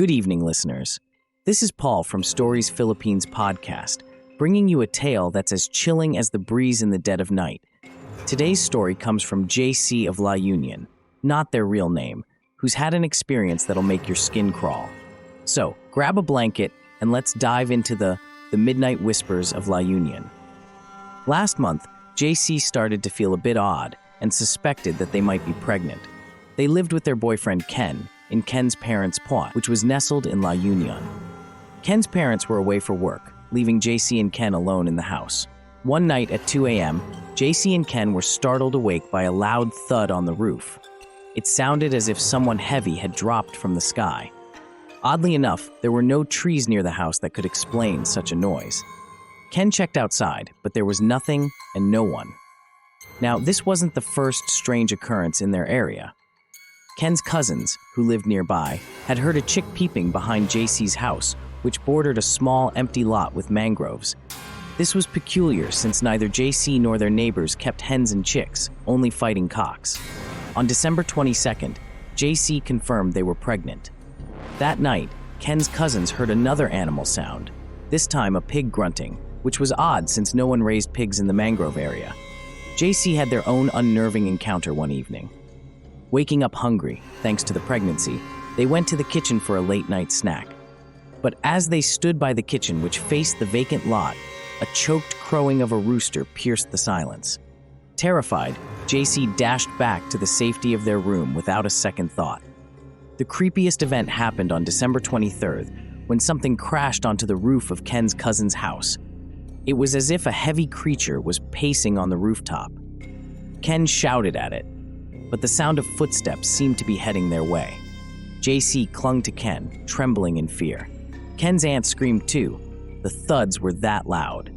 Good evening, listeners. This is Paul from Stories Philippines podcast, bringing you a tale that's as chilling as the breeze in the dead of night. Today's story comes from JC of La Union, not their real name, who's had an experience that'll make your skin crawl. So, grab a blanket and let's dive into the midnight whispers of La Union. Last month, JC started to feel a bit odd and suspected that they might be pregnant. They lived with their boyfriend Ken in Ken's parents' plot, which was nestled in La Union. Ken's parents were away for work, leaving JC and Ken alone in the house. One night at 2 a.m., JC and Ken were startled awake by a loud thud on the roof. It sounded as if someone heavy had dropped from the sky. Oddly enough, there were no trees near the house that could explain such a noise. Ken checked outside, but there was nothing and no one. Now, this wasn't the first strange occurrence in their area. Ken's cousins, who lived nearby, had heard a chick peeping behind JC's house, which bordered a small, empty lot with mangroves. This was peculiar since neither JC nor their neighbors kept hens and chicks, only fighting cocks. On December 22nd, JC confirmed they were pregnant. That night, Ken's cousins heard another animal sound, this time a pig grunting, which was odd since no one raised pigs in the mangrove area. JC had their own unnerving encounter one evening. Waking up hungry, thanks to the pregnancy, they went to the kitchen for a late-night snack. But as they stood by the kitchen, which faced the vacant lot, a choked crowing of a rooster pierced the silence. Terrified, JC dashed back to the safety of their room without a second thought. The creepiest event happened on December 23rd, when something crashed onto the roof of Ken's cousin's house. It was as if a heavy creature was pacing on the rooftop. Ken shouted at it, but the sound of footsteps seemed to be heading their way. JC clung to Ken, trembling in fear. Ken's aunt screamed too. The thuds were that loud.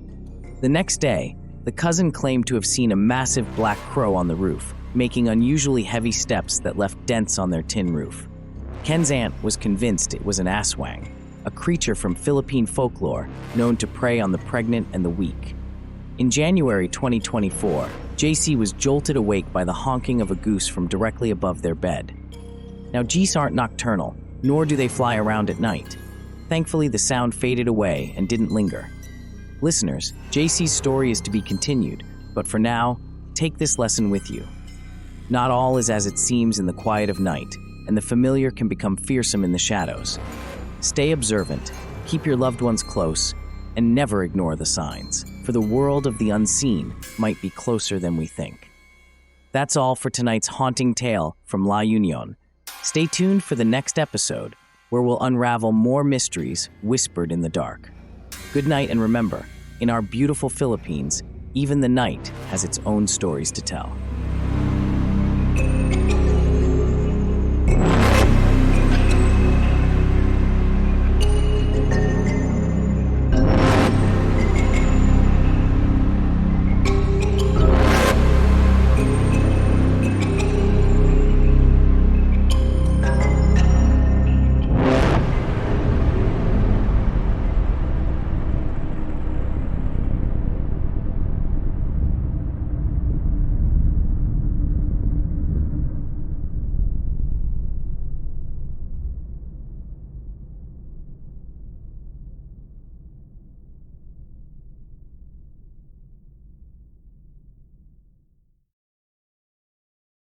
The next day, the cousin claimed to have seen a massive black crow on the roof, making unusually heavy steps that left dents on their tin roof. Ken's aunt was convinced it was an aswang, a creature from Philippine folklore known to prey on the pregnant and the weak. In January 2024, JC was jolted awake by the honking of a goose from directly above their bed. Now, geese aren't nocturnal, nor do they fly around at night. Thankfully, the sound faded away and didn't linger. Listeners, JC's story is to be continued, but for now, take this lesson with you. Not all is as it seems in the quiet of night, and the familiar can become fearsome in the shadows. Stay observant, keep your loved ones close, and never ignore the signs, for the world of the unseen might be closer than we think. That's all for tonight's haunting tale from La Union. Stay tuned for the next episode, where we'll unravel more mysteries whispered in the dark. Good night, and remember, in our beautiful Philippines, even the night has its own stories to tell.